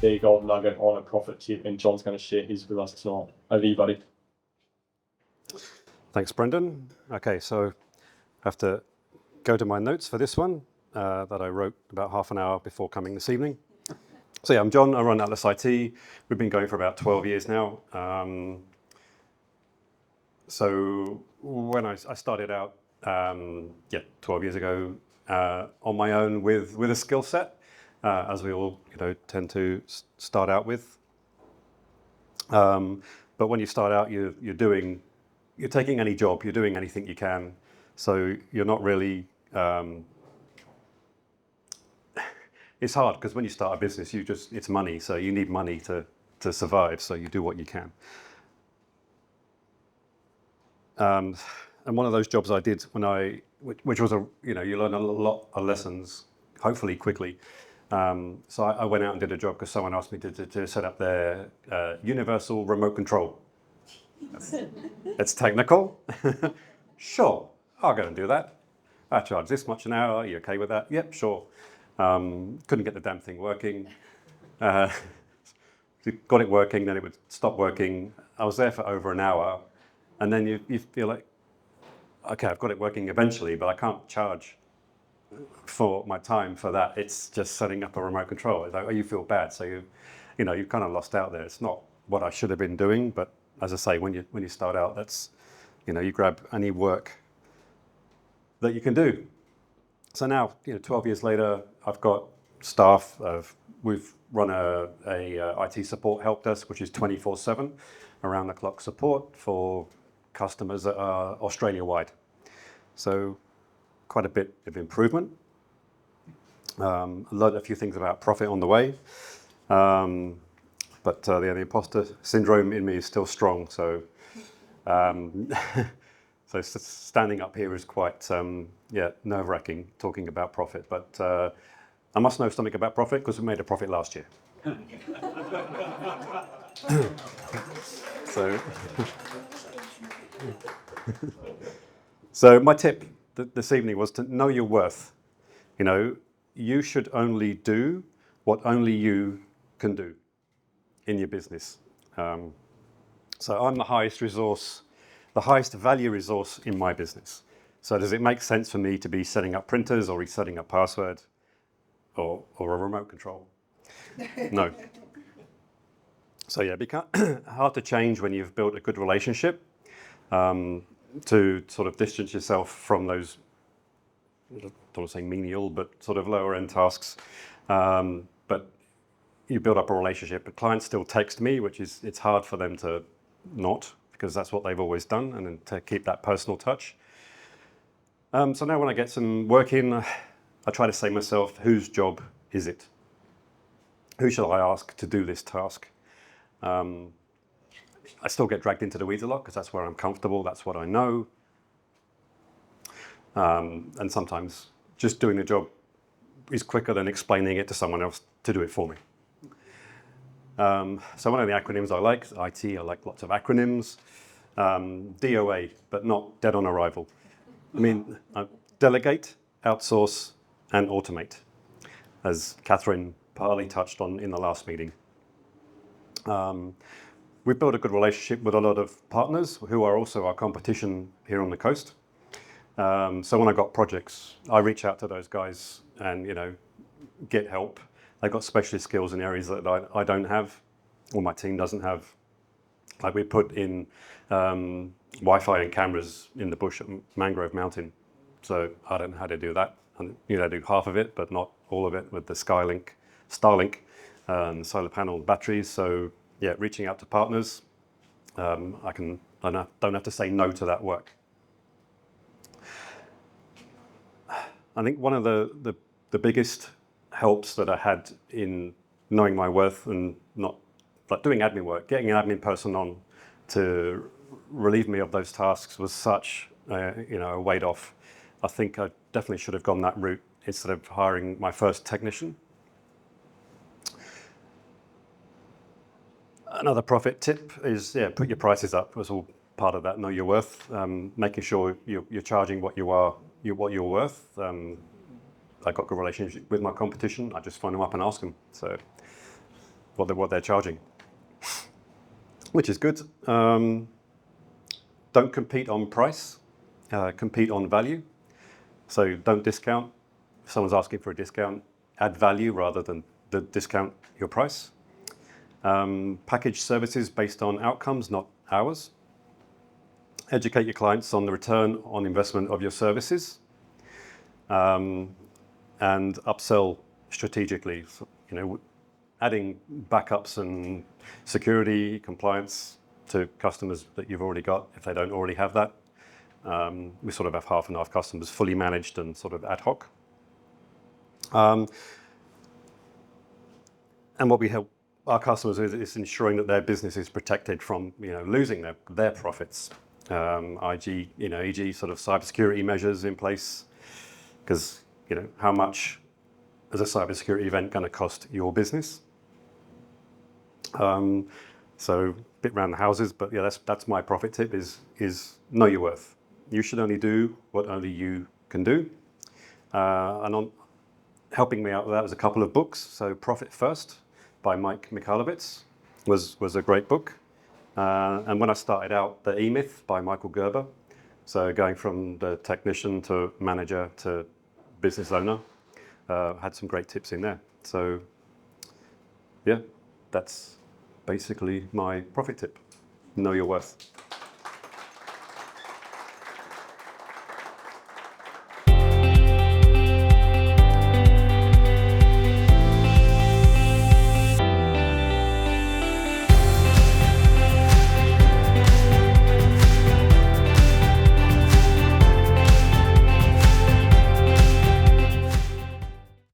their gold nugget on a profit tip, and Jon's going to share his with us tonight. Over to you, buddy. Thanks, Brendan. Okay, so I have to go to my notes for this one that I wrote about half an hour before coming this evening. So yeah, I'm Jon. I run Atlas IT. We've been going for about 12 years now. So when I started out, 12 years ago, on my own with a skill set, as we all tend to start out with. But when you start out, you're taking any job, you're doing anything you can. So you're not really. It's hard because when you start a business, it's money. So you need money to survive. So you do what you can. And one of those jobs I did which was you learn a lot of lessons, hopefully quickly. So I went out and did a job because someone asked me to set up their universal remote control. It's technical. Sure, I'll go and do that. I charge this much an hour. Are you okay with that? Yep, sure. Couldn't get the damn thing working. Got it working, then it would stop working. I was there for over an hour, and then you feel like, okay, I've got it working eventually, but I can't charge for my time for that. It's just setting up a remote control. It's like, oh, you feel bad, so you've kind of lost out there. It's not what I should have been doing, but as I say, when you start out, that's you grab any work that you can do. So now, 12 years later, I've got staff. We've run a IT support help desk, which is 24/7, around the clock support for customers that are Australia-wide. So quite a bit of improvement. A few things about profit on the way. But the imposter syndrome in me is still strong. So so standing up here is quite nerve-wracking talking about profit. But I must know something about profit because we made a profit last year. So my tip this evening was to know your worth. You should only do what only you can do in your business. So I'm the highest resource, the highest value resource in my business. So does it make sense for me to be setting up printers or resetting a password or a remote control? No. So yeah, it becomes hard to change when you've built a good relationship, to sort of distance yourself from those, I don't want to say menial, but sort of lower end tasks. But you build up a relationship. But clients still text me, it's hard for them to not, because that's what they've always done, and then to keep that personal touch. So now when I get some work in, I try to say to myself, whose job is it? Who shall I ask to do this task? I still get dragged into the weeds a lot because that's where I'm comfortable, that's what I know. And sometimes just doing the job is quicker than explaining it to someone else to do it for me. So one of the acronyms I like, IT, I like lots of acronyms. DOA, but not dead on arrival. I mean, delegate, outsource, and automate, as Catherine partly touched on in the last meeting. We've built a good relationship with a lot of partners who are also our competition here on the coast. So when I got projects, I reach out to those guys and get help. They've got specialist skills in areas that I don't have, or my team doesn't have. Like we put in Wi-Fi and cameras in the bush at Mangrove Mountain. So I don't know how to do that. And I do half of it, but not all of it with the Starlink, solar panel batteries. So yeah, reaching out to partners, I don't have to say no to that work. I think one of the biggest helps that I had in knowing my worth and not like doing admin work, getting an admin person on to relieve me of those tasks was such a weight off. I think I definitely should have gone that route instead of hiring my first technician. Another profit tip is put your prices up. It's all part of that. Know your worth. Making sure you're charging what you're worth. I got a good relationship with my competition. I just phone them up and ask them. So what they're charging, which is good. Don't compete on price, compete on value. So don't discount. If someone's asking for a discount, add value rather than discount your price. Package services based on outcomes, not hours. Educate your clients on the return on investment of your services, and upsell strategically. So, adding backups and security compliance to customers that you've already got if they don't already have that. We sort of have half and half customers, fully managed and sort of ad hoc. And what we help our customers with is ensuring that their business is protected from losing their profits. E.g. sort of cybersecurity measures in place, because how much is a cybersecurity event going to cost your business? So a bit round the houses, but yeah, that's my profit tip is know your worth. You should only do what only you can do. And on helping me out with that was a couple of books. So Profit First by Mike Michalowicz was a great book. And when I started out, The E-Myth by Michael Gerber. So going from the technician to manager to business owner, had some great tips in there. So yeah, that's basically my profit tip. Know your worth.